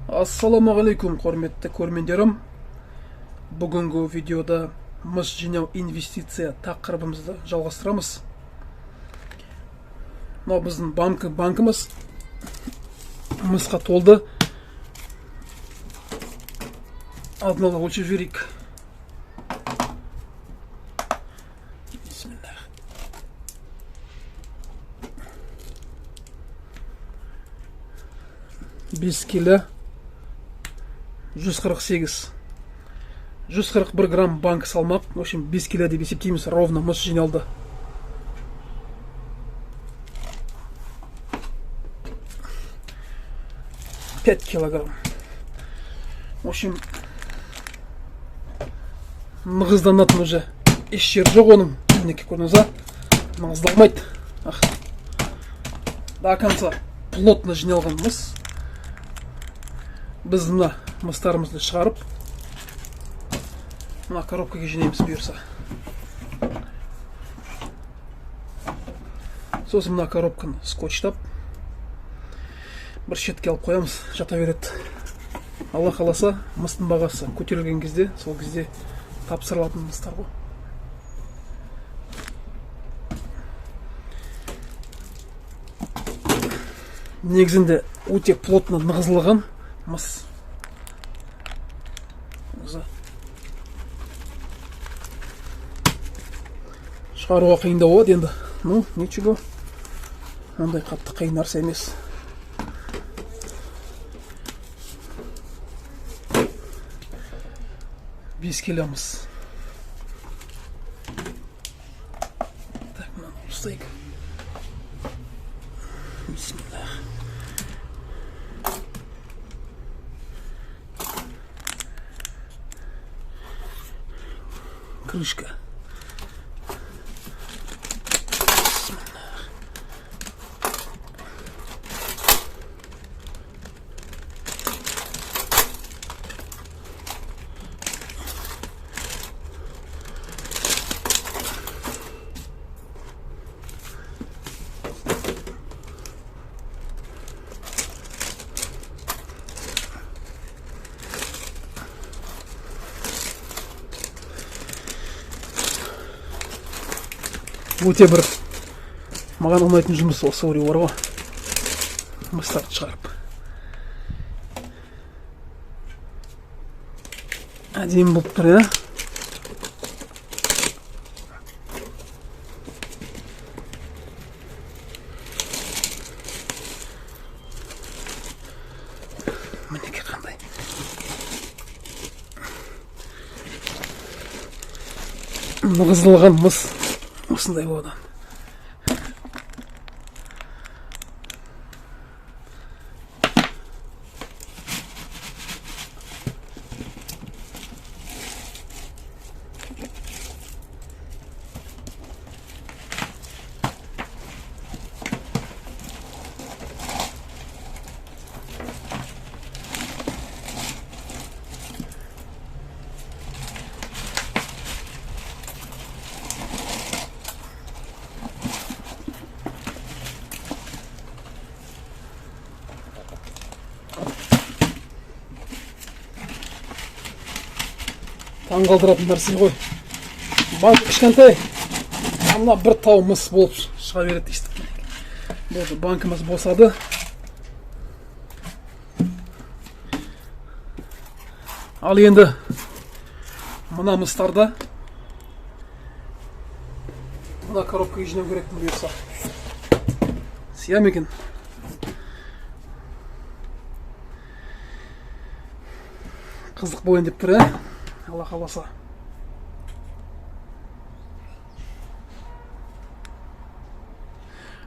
Ассаламағалейкум, құрметті көрермендерім. Бүгінгі видеода мыс жинау инвестиция тақырыбымызды жалғастырамыз. Мынау біздің банкіміз мысқа толды. Алдын ала өлшеп жіберейік. Бес келі 148 141 грамм банк салмақ. В общем, 5 кило деп есептейміз. Ровно мыс жиналды. Пять килограмм. В общем, нығызданатын уже еш жер жоқ оның. Мінекей көрдіңіз, нығыздалмайды. До конца плотно жиналған мыс. Біз мына мыстарымызды шығарып, мына коробкаға жинаймыз бұйырса. Сосын мына коробканы скотчтап бір шетке алып қоямыз, жата береді. Алла қаласа, мыстың бағасы көтерілген кезде, сол кезде тапсырылатын мыстар ғой. Негізінде өте плотно нығызылған мыс. Шығаруға қиындау болады енді. Ну, ничего. Ондай қатты қиын нәрсе емес. Бес келі мыс. Так, мынаны ұстайық. Бисмилlah. Крышка. Өте бір маған ұнайтын жұмыс осы өлеу бар ғой. Мыстарды шығарып. Әдейім болып тұр, ja? Мінекей қандай. Нығыздалған мыс осындай болады. Таңғалдыратын нәрсе ғой. Банк кішкентай, мына бір тау мыс болып шыға береді естіп. Болды, банкымыз босады. Ал енді мына мыстарды мына коробкаға жинау керек бұйырса. Сиям екен. Қызық болайын деп тұр, Алла қаласа.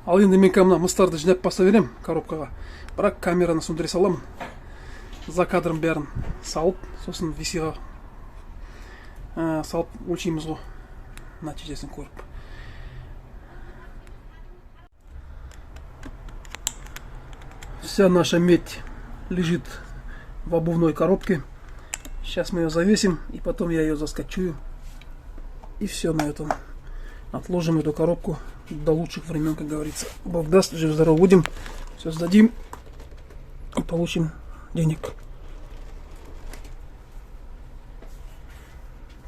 Ал енді мен мына мыстарды жинап баса берем коробкаға. Бірақ камераны сөндіре саламын. За кадрын бәрін салып, сосын висиға салып өлшейміз ғой. Нәтижесін көріп. Вся наша медь лежит в обувной коробке. Сейчас мы ее завесим, и потом я ее заскочую. И все на этом. Отложим эту коробку до лучших времен, как говорится. Бог даст, жив-здоров будем. Все сдадим и получим денег.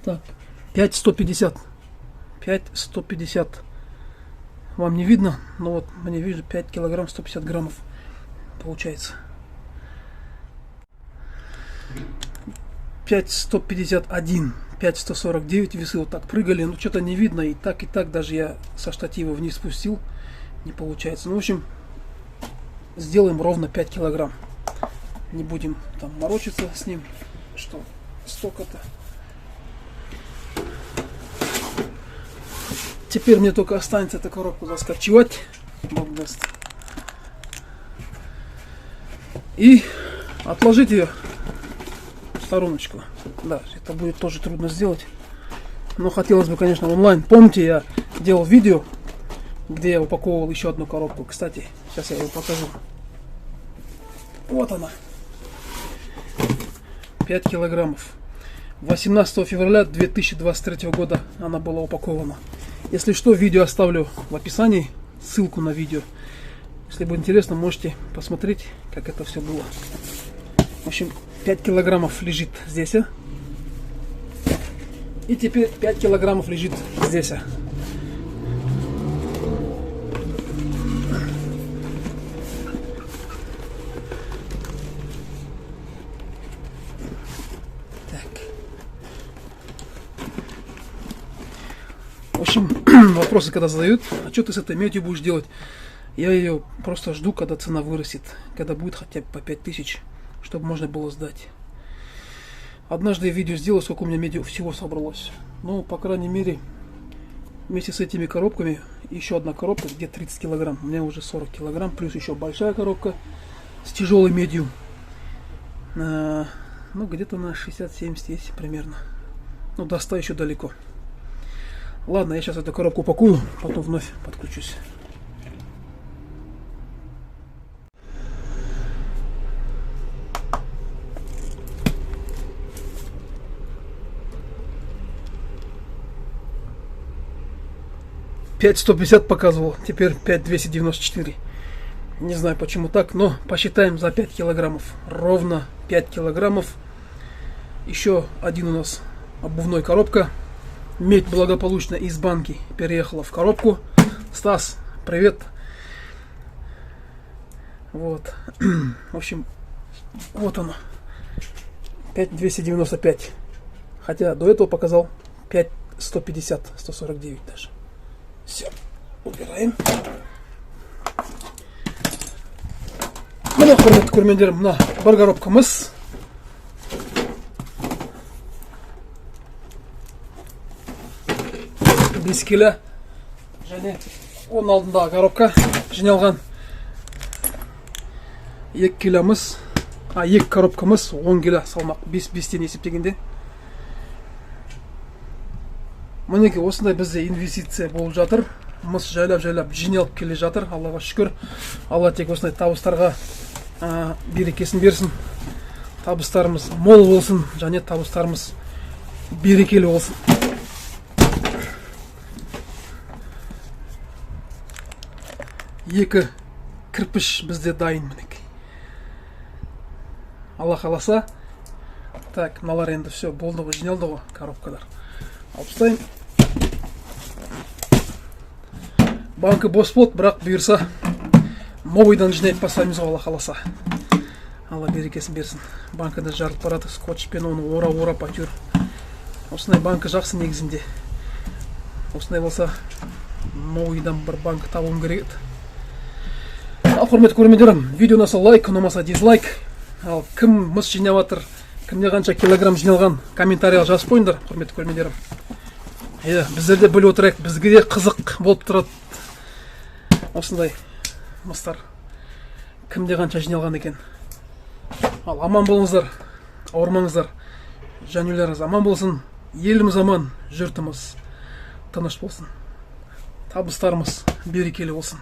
Так, 5150. 5150. Вам не видно, но вот мне вижу 5 килограмм 150 граммов получается. 5151, 5149 весы вот так прыгали, но что-то не видно, и так даже я со штатива вниз спустил, не получается. Ну, в общем, сделаем ровно 5 килограмм. Не будем там морочиться с ним, что столько-то. Теперь мне только останется эту коробку заскочивать. Бог даст. И отложить ее в стороночку. Да, это будет тоже трудно сделать. Но хотелось бы, конечно, онлайн. Помните, я делал видео, где я упаковывал еще одну коробку. Кстати, сейчас я ее покажу. Вот она. 5 килограммов. 18 февраля 2023 года она была упакована. Если что, видео оставлю в описании, ссылку на видео. Если будет интересно, можете посмотреть, как это все было. В общем, 5 килограммов лежит здесь. И теперь 5 килограммов лежит здесь. В общем, вопросы когда задают, а что ты с этой медью будешь делать? Я ее просто жду, когда цена вырастет, когда будет хотя бы по 5000, чтобы можно было сдать. Однажды я видео сделал, сколько у меня меди всего собралось. Ну, по крайней мере, вместе с этими коробками, еще одна коробка, где 30 килограмм. У меня уже 40 килограмм, плюс еще большая коробка с тяжелой медью. Ну, где-то на 60-70 есть примерно. Ну, до 100 еще далеко. Ладно, я сейчас эту коробку упакую, потом вновь подключусь. $5,150 показывал, теперь 5,294. Не знаю почему так, но посчитаем за 5 килограммов. Ровно 5 килограммов. Еще один у нас обувной коробка. Медь благополучно из банки переехала в коробку. Стас, привет. Вот. В общем, вот оно. 5,295. Хотя до этого показал 5,150, 149 даже. Все, убираем. Мына құрметті көрермендерім, мына бір коробкамыз. Бескелі және оның алдындағы коробка жиналған 2 киломыз, 2 коробкамыз 10 кило салмақ, 5-5тен есептегенде. Мінеке осындай бізде инвестиция болып жатыр. Мыс жайлап жиналып келе жатыр. Аллаға шүкір. Алла тек осындай табыстарға берекесін берсін. Табыстарымыз мол болсын, және табыстарымыз берекелі болсын. Екі кірпіш бізде дайын мінеке. Алла қаласа. Так, мыналар енді все болды ғой, жиналды ғой коробкалар. Алып тастайын. Банка бос болды, бірақ бұйырса новыйдан жинап бастаймыз ғой, Алла қаласа. Алла берекесін берсін. Банкада жарылып барады, скотчпен оны орап әйтеуір. Осындай банка жақсы негізінде. Осындай болса новыйдан бір банка табуым керек еді. Ал құрметті көрермендерім, видео ұнаса лайк, ұнамаса дизлайк. Ал кім мыс жинап жатыр, кімде қанша килограмм жиналған, комментарияға жазып қойыңдар, құрметті көрермендерім. Біздер де біліп отырайық, бізге де қызық болып тұрады. Осындай мыстар кімде қанша жиналған екен. Ал аман болыңыздар, ауырмаңыздар, жанұяларыңыз аман болсын, еліміз аман, жұртымыз тыныш болсын, табыстарымыз берекелі болсын.